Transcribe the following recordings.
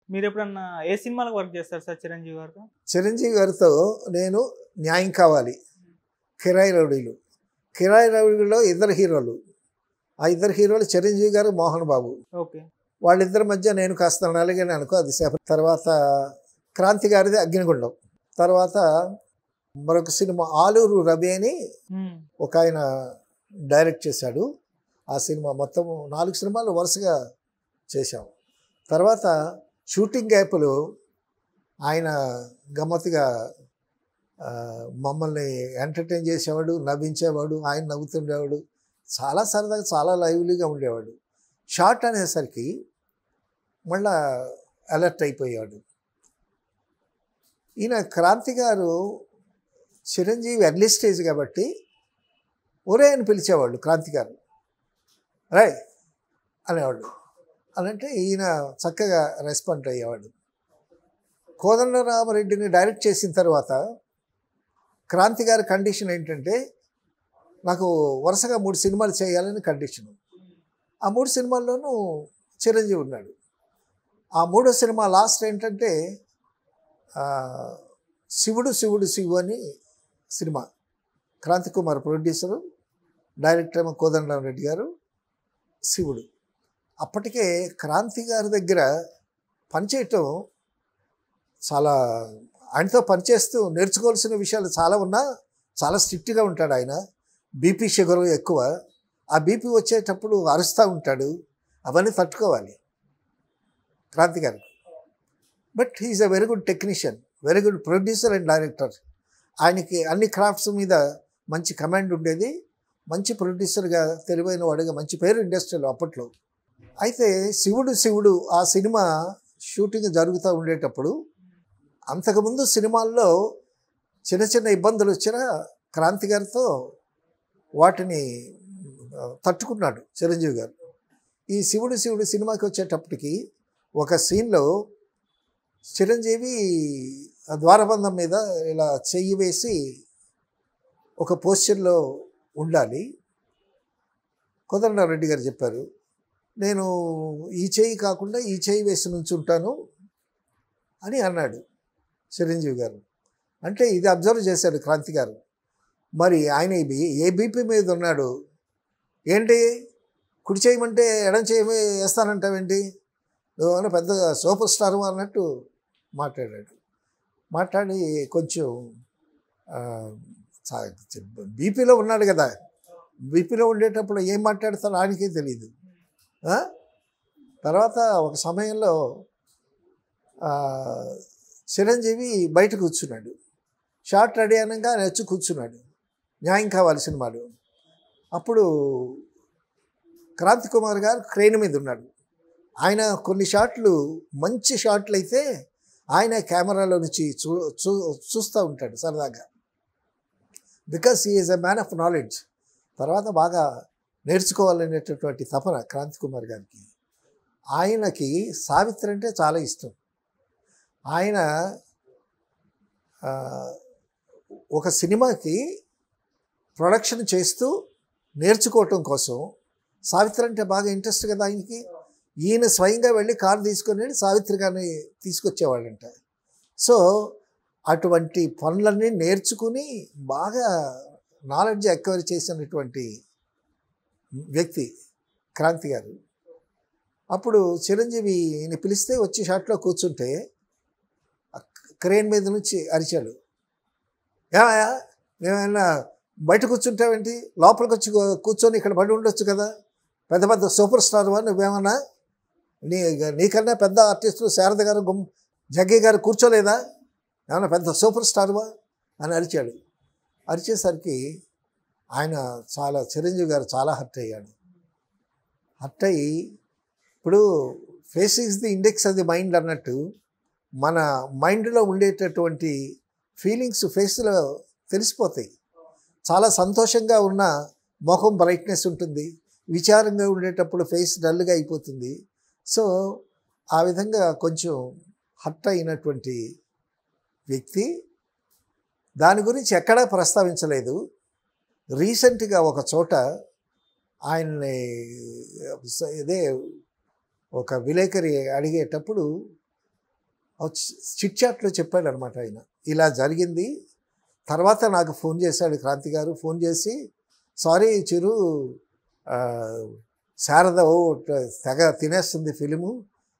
మీరెప్పుడన్నా ఏ సినిమాలో వర్క్ చేస్తారు సార్ చిరంజీవి గారితో? చిరంజీవి గారితో నేను న్యాయం కావాలి, కిరాయి రౌడీలు. కిరాయి రౌడీలో ఇద్దరు హీరోలు. ఆ ఇద్దరు హీరోలు చిరంజీవి గారు, మోహన్ బాబు. ఓకే. వాళ్ళిద్దరి మధ్య నేను కాస్త నలిగాను అనుకో, అది సేప. తర్వాత క్రాంతి గారిది అగ్నిగుండం. తర్వాత మరొక సినిమా ఆలూరు రవి అని ఒక ఆయన డైరెక్ట్ చేశాడు. ఆ సినిమా మొత్తం 4 సినిమాలు వరుసగా చేశాం. తర్వాత షూటింగ్ గ్యాప్లు ఆయన గమ్మత్తుగా మమ్మల్ని ఎంటర్టైన్ చేసేవాడు, నవ్వించేవాడు, ఆయన నవ్వుతుండేవాడు. చాలా సరదాగా, చాలా లైవ్లీగా ఉండేవాడు. షార్ట్ అనేసరికి మళ్ళా అలర్ట్ అయిపోయాడు. ఈయన క్రాంతి గారు చిరంజీవి ఎర్లీ స్టేజ్ కాబట్టి ఒరే అని పిలిచేవాళ్ళు. క్రాంతి గారు రాయ్ అనేవాళ్ళు. అనంటే ఈయన చక్కగా రెస్పాండ్ అయ్యేవాడు. కోదండరామరెడ్డిని డైరెక్ట్ చేసిన తర్వాత క్రాంతి గారి కండిషన్ ఏంటంటే, నాకు వరుసగా 3 సినిమాలు చేయాలని కండిషను. ఆ 3 సినిమాల్లోనూ చిరంజీవి ఉన్నాడు. ఆ 3వ సినిమా లాస్ట్ ఏంటంటే శివుడు శివుడు శివు అని సినిమా. క్రాంతి కుమార్ ప్రొడ్యూసరు, డైరెక్టర్ ఏమో కోదండరామరెడ్డి గారు. శివుడు. అప్పటికే క్రాంతి గారి దగ్గర పనిచేయటం చాలా, ఆయనతో పనిచేస్తూ నేర్చుకోవాల్సిన విషయాలు చాలా ఉన్నా, చాలా స్ట్రిక్ట్గా ఉంటాడు ఆయన. బీపీ షుగర్ ఎక్కువ. ఆ బీపీ వచ్చేటప్పుడు అరుస్తూ ఉంటాడు. అవన్నీ తట్టుకోవాలి క్రాంతి గారు. But he's a very good technician, very good producer and director. ఆయనకి అన్ని క్రాఫ్ట్స్ మీద మంచి కమాండ్ ఉండేది. మంచి ప్రొడ్యూసర్గా, తెలివైన వాడిగా మంచి పేరు ఇండస్ట్రీలో అప్పట్లో. అయితే శివుడు శివుడు ఆ సినిమా షూటింగ్ జరుగుతూ ఉండేటప్పుడు, అంతకుముందు సినిమాల్లో చిన్న చిన్న ఇబ్బందులు వచ్చినా క్రాంతి గారితో వాటిని తట్టుకున్నాడు చిరంజీవి గారు. ఈ శివుడు శివుడు సినిమాకి వచ్చేటప్పటికి ఒక సీన్లో చిరంజీవి ద్వారబంధం మీద ఇలా చెయ్యి వేసి ఒక పోస్చర్లో ఉండాలి. కోదండరామరెడ్డి గారు చెప్పారు, నేను ఈ చెయ్యి కాకుండా ఈ చెయ్యి వేసి నుంచుంటాను అని అన్నాడు చిరంజీవి గారు. అంటే ఇది అబ్జర్వ్ చేశాడు క్రాంతి గారు. మరి ఆయన ఏ బీపీ మీద ఉన్నాడు ఏంటి, కుడి చేయమంటే ఎడం చేయి వేస్తానంటావేంటి, నువ్వు పెద్ద సూపర్ స్టార్ అన్నట్టు మాట్లాడాడు. మాట్లాడి కొంచెం బీపీలో ఉన్నాడు కదా, బీపీలో ఉండేటప్పుడు ఏం మాట్లాడతాడో ఆయనకే తెలియదు. తర్వాత ఒక సమయంలో చిరంజీవి బయట కూర్చున్నాడు. షార్ట్ రెడీ అనగా ఆయన వచ్చి కూర్చున్నాడు. న్యాయం కావాలి సినిమాలు. అప్పుడు క్రాంతి కుమార్ గారు క్రెయిన్ మీద ఉన్నాడు. ఆయన కొన్ని షాట్లు మంచి షాట్లు అయితే ఆయన కెమెరాలో నుంచి చూస్తూ ఉంటాడు సరదాగా. Because he is a man of knowledge. తర్వాత బాగా నేర్చుకోవాలనేటటువంటి తపన క్రాంతి కుమార్ గారికి. ఆయనకి సావిత్రి అంటే చాలా ఇష్టం. ఆయన ఒక సినిమాకి ప్రొడక్షన్ చేస్తూ నేర్చుకోవటం కోసం, సావిత్రి అంటే బాగా ఇంట్రెస్ట్ కదా ఆయనకి. ఈయన స్వయంగా వెళ్ళి కారు తీసుకొని వెళ్ళి సావిత్రి గారిని తీసుకొచ్చేవాళ్ళంట. సో అటువంటి పనులన్నీ నేర్చుకుని బాగా నాలెడ్జ్ ఎక్వైర్ చేసినటువంటి వ్యక్తి క్రాంతి గారు. అప్పుడు చిరంజీవిని పిలిస్తే వచ్చి షాట్లో కూర్చుంటే క్రేన్ మీద నుంచి అరిచాడు, ఏమయ్యా మేమైనా బయట కూర్చుంటావేంటి, లోపలికి వచ్చి కూర్చొని ఇక్కడ పడి ఉండొచ్చు కదా, పెద్ద పెద్ద సూపర్ స్టార్ నువ్వేమన్నా, నీకన్నా పెద్ద ఆర్టిస్టులు శారద గారు, జగ్గి గారు కూర్చోలేదా, ఏమన్నా పెద్ద సూపర్ స్టార్వా అని అరిచాడు. అరిచేసరికి ఆయన చిరంజీవి గారు చాలా హర్ట్ అయ్యాడు. హర్ట్ అయ్యి, ఇప్పుడు face is the index of the mind అన్నట్టు, మన మైండ్లో ఉండేటటువంటి ఫీలింగ్స్ ఫేస్లో తెలిసిపోతాయి. చాలా సంతోషంగా ఉన్న ముఖం బ్రైట్నెస్ ఉంటుంది, విచారంగా ఉండేటప్పుడు ఫేస్ డల్గా అయిపోతుంది. సో ఆ విధంగా కొంచెం హర్ట్ అయినటువంటి వ్యక్తి. దాని గురించి ఎక్కడా ప్రస్తావించలేదు. రీసెంట్గా ఒక చోట ఆయన్ని ఒక విలేకరి అడిగేటప్పుడు చిట్ చాట్లో చెప్పాడు అనమాట ఆయన, ఇలా జరిగింది. తర్వాత నాకు ఫోన్ చేశాడు క్రాంతి గారు, ఫోన్ చేసి సారీ చిరు, శారద తెగ తినేస్తుంది ఫిలిము.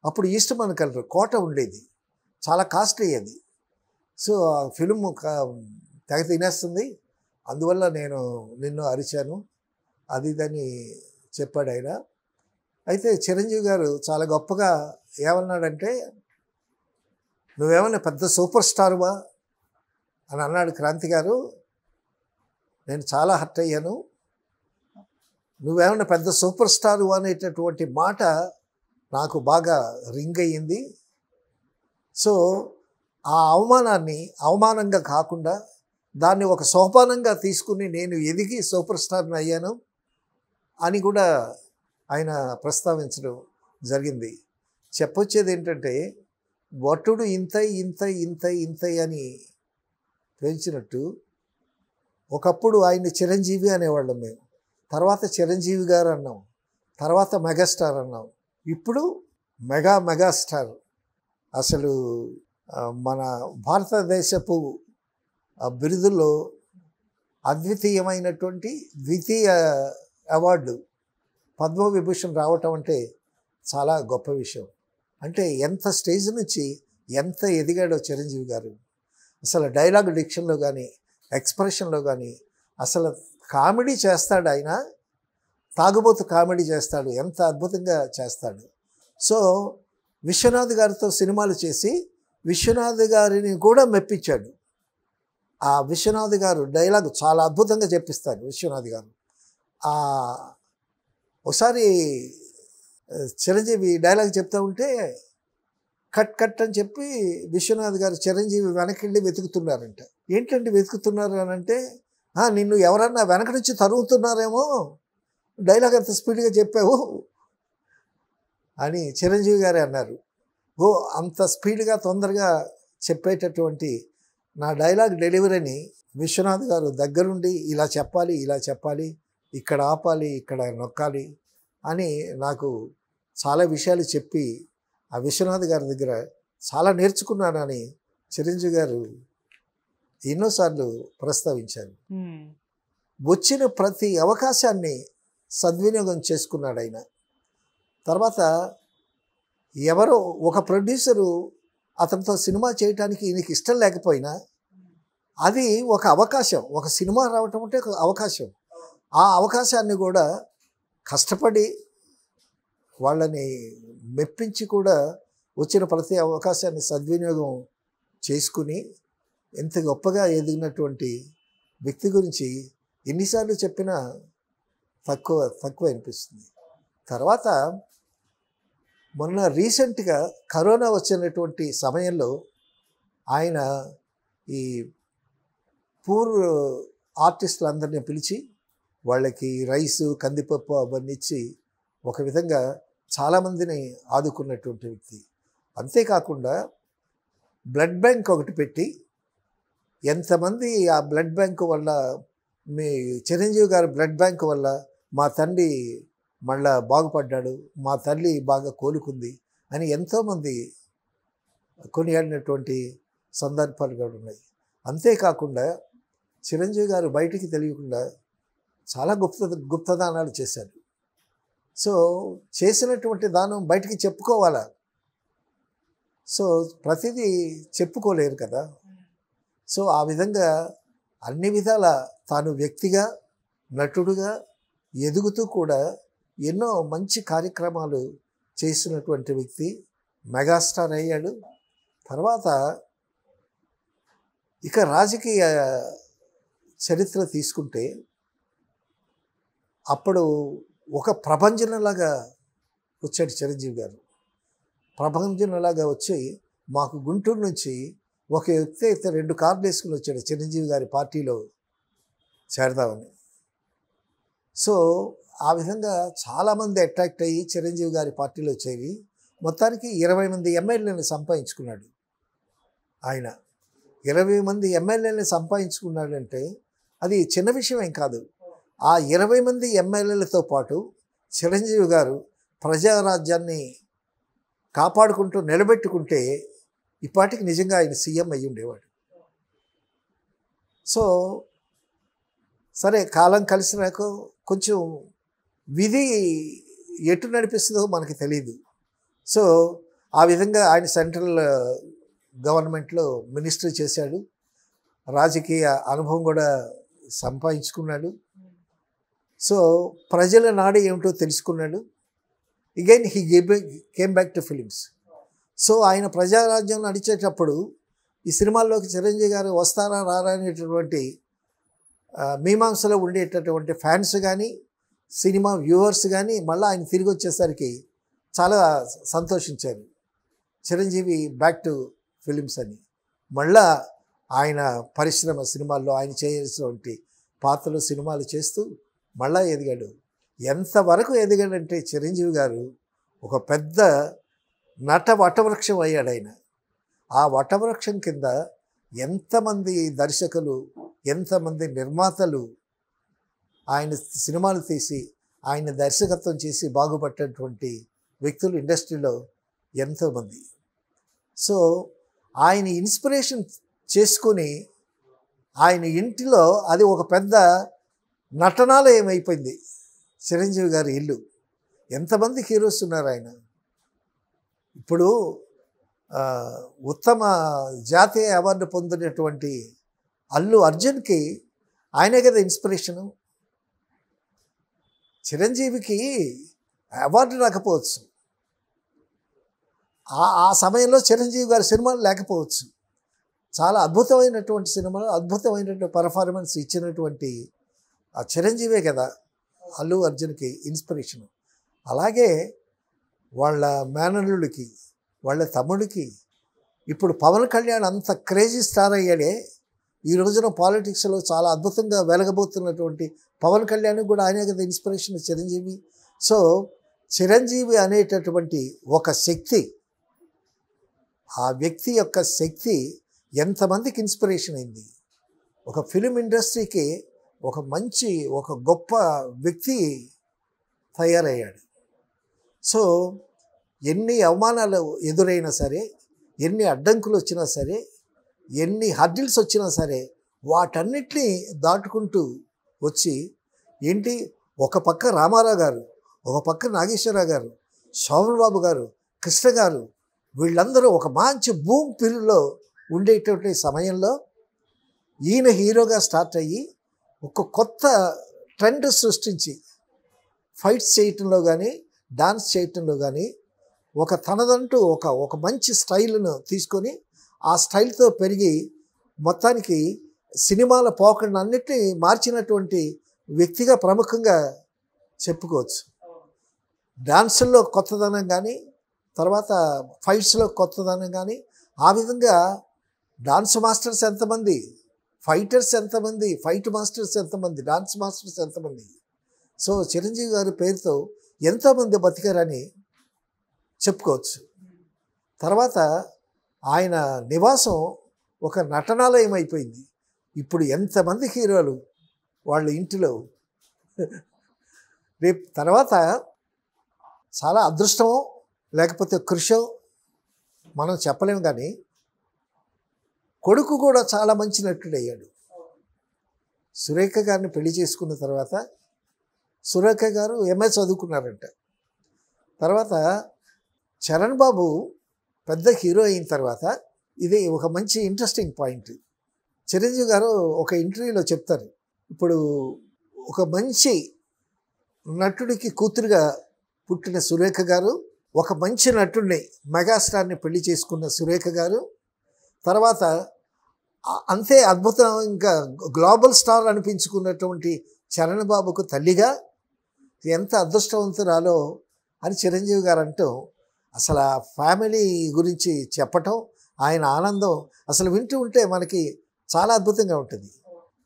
అప్పుడు ఈస్ట్మన్ కలర్ కోట ఉండేది, చాలా కాస్ట్లీ అది. సో ఆ ఫిలిం తెగ తినేస్తుంది, అందువల్ల నేను నిన్ను అరిచాను అది ఇదని చెప్పాడు ఆయన. అయితే చిరంజీవి గారు చాలా గొప్పగా ఏమన్నాడంటే, నువ్వేమన్నా పెద్ద సూపర్ స్టారువా అని అన్నాడు క్రాంతి గారు. నేను చాలా హర్ట్ అయ్యాను. నువ్వేమన్నా పెద్ద సూపర్ స్టారు అనేటటువంటి మాట నాకు బాగా రింగ్ అయ్యింది. సో ఆ అవమానాన్ని అవమానంగా కాకుండా దాన్ని ఒక సోపానంగా తీసుకుని నేను ఎదిగి సూపర్ స్టార్ని అయ్యాను అని కూడా ఆయన ప్రస్తావించడం జరిగింది. చెప్పొచ్చేది ఏంటంటే, వటుడు ఇంత ఇంత ఇంత ఇంత అని పెంచినట్టు ఒకప్పుడు ఆయన్ని చిరంజీవి అనేవాళ్ళం మేము, తర్వాత చిరంజీవి గారు అన్నాం, తర్వాత మెగాస్టార్ అన్నాం, ఇప్పుడు మెగాస్టార్. అసలు మన భారతదేశపు బిరుదుల్లో అద్వితీయమైనటువంటి ద్వితీయ అవార్డు పద్మవిభూషణ్ రావటం అంటే చాలా గొప్ప విషయం. అంటే ఎంత స్టేజ్ నుంచి ఎంత ఎదిగాడో చిరంజీవి గారు. అసలు డైలాగ్ డిక్షన్లో కానీ ఎక్స్ప్రెషన్లో కానీ అసలు కామెడీ చేస్తాడు ఆయన, తాగుబోతు కామెడీ చేస్తాడు, ఎంత అద్భుతంగా చేస్తాడు. సో విశ్వనాథ్ గారితో సినిమాలు చేసి విశ్వనాథ్ గారిని కూడా మెప్పించాడు. ఆ విశ్వనాథ్ గారు డైలాగ్ చాలా అద్భుతంగా చెప్పిస్తారు విశ్వనాథ్ గారు. ఒకసారి చిరంజీవి డైలాగ్ చెప్తూ ఉంటే కట్ కట్ అని చెప్పి విశ్వనాథ్ గారు చిరంజీవి వెనకెళ్ళి వెతుకుతున్నారంట. ఏంటంటే వెతుకుతున్నారు అని అంటే, నిన్ను ఎవరన్నా వెనక నుంచి తరుగుతున్నారేమో, డైలాగ్ అంత స్పీడ్గా చెప్పావు అని చిరంజీవి గారే అన్నారు. అంత స్పీడ్గా తొందరగా చెప్పేటటువంటి నా డైలాగ్ డెలివరీని విశ్వనాథ్ గారు దగ్గరుండి ఇలా చెప్పాలి, ఇలా చెప్పాలి, ఇక్కడ ఆపాలి, ఇక్కడ నొక్కాలి అని నాకు చాలా విషయాలు చెప్పి ఆ విశ్వనాథ్ గారి దగ్గర చాలా నేర్చుకున్నానని చిరంజీవి గారు ఎన్నోసార్లు ప్రస్తావించారు. వచ్చిన ప్రతి అవకాశాన్ని సద్వినియోగం చేసుకున్నాడు ఆయన. తర్వాత ఎవరో ఒక ప్రొడ్యూసరు అతనితో సినిమా చేయటానికి ఈయనకి ఇష్టం లేకపోయినా అది ఒక అవకాశం, ఒక సినిమా రావటం అంటే ఒక అవకాశం. ఆ అవకాశాన్ని కూడా కష్టపడి వాళ్ళని మెప్పించి కూడా వచ్చిన ప్రతి అవకాశాన్ని సద్వినియోగం చేసుకుని ఎంత గొప్పగా ఎదిగినటువంటి వ్యక్తి గురించి ఎన్నిసార్లు చెప్పినా తక్కువ అనిపిస్తుంది. తర్వాత మొన్న రీసెంట్గా కరోనా వచ్చినటువంటి సమయంలో ఆయన ఈ పూర్ ఆర్టిస్టులందరినీ పిలిచి వాళ్ళకి రైసు కందిపప్పు అవన్నీ ఇచ్చి ఒక విధంగా చాలామందిని ఆదుకున్నటువంటి వ్యక్తి. అంతేకాకుండా బ్లడ్ బ్యాంక్ ఒకటి పెట్టి ఎంతమంది ఆ బ్లడ్ బ్యాంకు వల్ల, మీ చిరంజీవి గారి బ్లడ్ బ్యాంకు వల్ల మా తండ్రి మళ్ళా బాగుపడ్డాడు, మా తల్లి బాగా కోలుకుంది అని ఎంతోమంది కొనియాడినటువంటి సందర్భాలు కూడా ఉన్నాయి. అంతేకాకుండా చిరంజీవి గారు బయటికి తెలియకుండా చాలా గుప్తదానాలు చేశారు. సో చేసినటువంటి దానం బయటికి చెప్పుకోవాలా, సో ప్రతిదీ చెప్పుకోలేరు కదా. సో ఆ విధంగా అన్ని విధాల తాను వ్యక్తిగా నటుడుగా ఎదుగుతూ కూడా ఎన్నో మంచి కార్యక్రమాలు చేసినటువంటి వ్యక్తి, మెగాస్టార్ అయ్యాడు. తర్వాత ఇక రాజకీయ చరిత్ర తీసుకుంటే అప్పుడు ఒక ప్రభంజనలాగా వచ్చాడు చిరంజీవి గారు. ప్రభంజనలాగా వచ్చి మాకు గుంటూరు నుంచి ఒక వ్యక్తి అయితే 2 కార్లు వేసుకుని వచ్చాడు చిరంజీవి గారి పార్టీలో చేరదామని. సో ఆ విధంగా చాలామంది అట్రాక్ట్ అయ్యి చిరంజీవి గారి పార్టీలో చేరి మొత్తానికి 20 మంది ఎమ్మెల్యేలను సంపాదించుకున్నాడు ఆయన. 20 మంది ఎమ్మెల్యేలను సంపాదించుకున్నాడంటే అది చిన్న విషయం ఏం కాదు. ఆ 20 మంది ఎమ్మెల్యేలతో పాటు చిరంజీవి గారు ప్రజారాజ్యాన్ని కాపాడుకుంటూ నిలబెట్టుకుంటే ఇప్పటికి నిజంగా ఆయన సీఎం అయ్యి ఉండేవాడు. సో సరే, కాలం కలిసినాక కొంచెం విధి ఎటు నడిపిస్తుందో మనకి తెలియదు. సో ఆ విధంగా ఆయన సెంట్రల్ గవర్నమెంట్లో మినిస్టర్ చేశాడు, రాజకీయ అనుభవం కూడా సంపాదించుకున్నాడు. సో ప్రజల నాడు ఏమిటో తెలుసుకున్నాడు. Again he came back to films. So ఆయన ప్రజారాజ్యం నడిచేటప్పుడు ఈ సినిమాల్లోకి చిరంజీవి గారు వస్తారా రారా అనేటటువంటి మీమాంసలో ఉండేటటువంటి ఫ్యాన్స్ కానీ సినిమా వ్యూవర్స్ కానీ మళ్ళీ ఆయన తిరిగి వచ్చేసరికి చాలా సంతోషించారు. చిరంజీవి బ్యాక్ టు ఫిలిమ్స్ అని. మళ్ళా ఆయన పరిశ్రమ సినిమాల్లో ఆయన చేయాల్సినటువంటి పాత్రలు సినిమాలు చేస్తూ మళ్ళా ఎదిగాడు. ఎంతవరకు ఎదిగాడంటే చిరంజీవి గారు ఒక పెద్ద నట వటవృక్షం అయ్యాడు ఆయన. ఆ వటవృక్షం కింద ఎంతమంది దర్శకులు, ఎంతమంది నిర్మాతలు ఆయన సినిమాలు తీసి ఆయన దర్శకత్వం చేసి బాగుపడ్డటువంటి వ్యక్తులు ఇండస్ట్రీలో ఎంతోమంది. సో ఆయన ఇన్స్పిరేషన్ చేసుకొని ఆయన ఇంటిలో అది ఒక పెద్ద నటనాలయం అయిపోయింది చిరంజీవి గారి ఇల్లు. ఎంతమంది హీరోస్ ఉన్నారు ఆయన. ఇప్పుడు ఉత్తమ జాతీయ అవార్డు పొందినటువంటి అల్లు అర్జున్కి ఆయనే కదా ఇన్స్పిరేషను. చిరంజీవికి అవార్డు రాకపోవచ్చు, ఆ సమయంలో చిరంజీవి గారి సినిమాలు లేకపోవచ్చు. చాలా అద్భుతమైనటువంటి సినిమాలు, అద్భుతమైనటువంటి పర్ఫార్మెన్స్ ఇచ్చినటువంటి ఆ చిరంజీవే కదా అల్లు అర్జున్కి ఇన్స్పిరేషను. అలాగే వాళ్ళ మేనల్లుడికి, వాళ్ళ తమ్ముడికి, ఇప్పుడు పవన్ కళ్యాణ్ అంత క్రేజీ స్టార్ అయ్యాడే. ఈ రోజున పాలిటిక్స్లో చాలా అద్భుతంగా వెలగబోతున్నటువంటి పవన్ కళ్యాణ్కి కూడా ఆయనే కదా ఇన్స్పిరేషన్ చిరంజీవి. సో చిరంజీవి అనేటటువంటి ఒక శక్తి, ఆ వ్యక్తి యొక్క శక్తి ఎంతమందికి ఇన్స్పిరేషన్ అయింది. ఒక ఫిలిం ఇండస్ట్రీకి ఒక మంచి, ఒక గొప్ప వ్యక్తి తయారయ్యాడు. సో ఎన్ని అవమానాలు ఎదురైనా సరే, ఎన్ని అడ్డంకులు వచ్చినా సరే, ఎన్ని హర్డిల్స్ వచ్చినా సరే వాటన్నిటినీ దాటుకుంటూ వచ్చి ఏంటి, ఒక పక్క రామారావు గారు, ఒక పక్క నాగేశ్వరరావు గారు, శోభన్ బాబు గారు, కృష్ణ గారు, వీళ్ళందరూ ఒక మంచి భూమి పిల్లలో ఉండేటువంటి సమయంలో ఈయన హీరోగా స్టార్ట్ అయ్యి ఒక కొత్త ట్రెండ్ సృష్టించి ఫైట్స్ చేయటంలో కానీ డాన్స్ చేయటంలో కానీ ఒక తనదంటూ ఒక మంచి స్టైల్ను తీసుకొని ఆ స్టైల్తో పెరిగి మొత్తానికి సినిమాల పోకడను అన్నిటినీ మార్చినటువంటి వ్యక్తిగా ప్రముఖంగా చెప్పుకోవచ్చు. డాన్సుల్లో కొత్తదనం కానీ, తర్వాత ఫైట్స్లో కొత్తదనం కానీ, ఆ విధంగా డాన్స్ మాస్టర్స్ ఎంతమంది, ఫైటర్స్ ఎంతమంది, ఫైట్ మాస్టర్స్ ఎంతమంది, డాన్స్ మాస్టర్స్ ఎంతమంది. సో చిరంజీవి గారి పేరుతో ఎంతోమంది బతికారని చెప్పుకోవచ్చు. తర్వాత ఆయన నివాసం ఒక నటనాలయం అయిపోయింది. ఇప్పుడు ఎంతమంది హీరోలు వాళ్ళ ఇంటిలో. రేపు తర్వాత చాలా అదృష్టమో లేకపోతే కృషో మనం చెప్పలేము, కానీ కొడుకు కూడా చాలా మంచి నటుడయ్యాడు. సురేఖ గారిని పెళ్లి చేసుకున్న తర్వాత సురేఖ గారు ఎంఏ చదువుకున్నారంట. తర్వాత చరణ్ బాబు పెద్ద హీరో అయిన తర్వాత, ఇది ఒక మంచి ఇంట్రెస్టింగ్ పాయింట్. చిరంజీవి గారు ఒక ఇంటర్వ్యూలో చెప్తారు, ఇప్పుడు ఒక మంచి నటుడికి కూతురుగా పుట్టిన సురేఖ గారు, ఒక మంచి నటుడిని మెగాస్టార్ని పెళ్లి చేసుకున్న సురేఖ గారు, తర్వాత అంతే అద్భుతంగా గ్లోబల్ స్టార్ అనిపించుకున్నటువంటి చరణ్ బాబుకు తల్లిగా ఎంత అదృష్టవంతురాలో అని చిరంజీవి గారు అంటూ అసలు ఆ ఫ్యామిలీ గురించి చెప్పటం, ఆయన ఆనందం అసలు వింటూ ఉంటే మనకి చాలా అద్భుతంగా ఉంటుంది.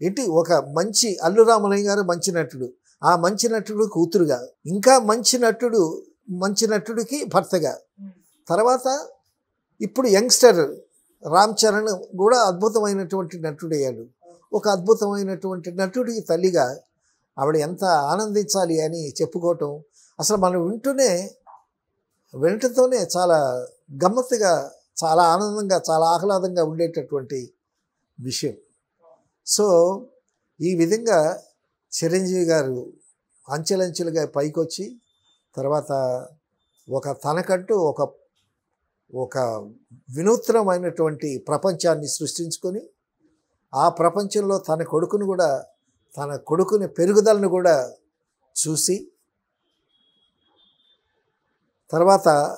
ఏంటి, ఒక మంచి అల్లు రామలింగ గారు మంచి నటుడు, ఆ మంచి నటుడు కూతురుగా, ఇంకా మంచి నటుడికి భర్తగా, తర్వాత ఇప్పుడు యంగ్స్టర్ రామ్ చరణ్ కూడా అద్భుతమైనటువంటి నటుడయ్యాడు. ఒక అద్భుతమైనటువంటి నటుడికి తల్లిగా ఆవిడ ఎంత ఆనందించాలి అని చెప్పుకోవటం అసలు మనం వింటూనే వినటంతోనే చాలా గమ్మత్తుగా చాలా ఆనందంగా చాలా ఆహ్లాదంగా ఉండేటటువంటి విషయం. సో ఈ విధంగా చిరంజీవి గారు అంచెలంచెలుగా పైకొచ్చి తర్వాత తనకంటూ ఒక వినూత్నమైనటువంటి ప్రపంచాన్ని సృష్టించుకొని ఆ ప్రపంచంలో తన కొడుకుని పెరుగుదలను కూడా చూసి తర్వాత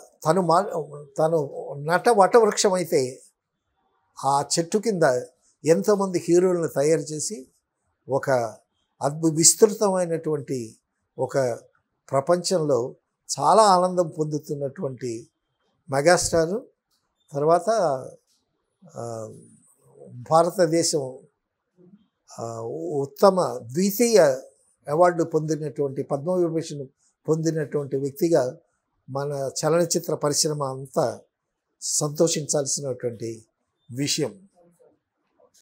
తను నట వటవృక్షం అయితే ఆ చెట్టు కింద ఎంతోమంది హీరోలను తయారు చేసి ఒక విస్తృతమైనటువంటి ఒక ప్రపంచంలో చాలా ఆనందం పొందుతున్నటువంటి మెగాస్టారు. తర్వాత భారతదేశం ఉత్తమ ద్వితీయ అవార్డు పొందినటువంటి పద్మవిభూషణ్ పొందినటువంటి వ్యక్తిగా మన చలనచిత్ర పరిశ్రమ అంతా సంతోషించాల్సినటువంటి విషయం.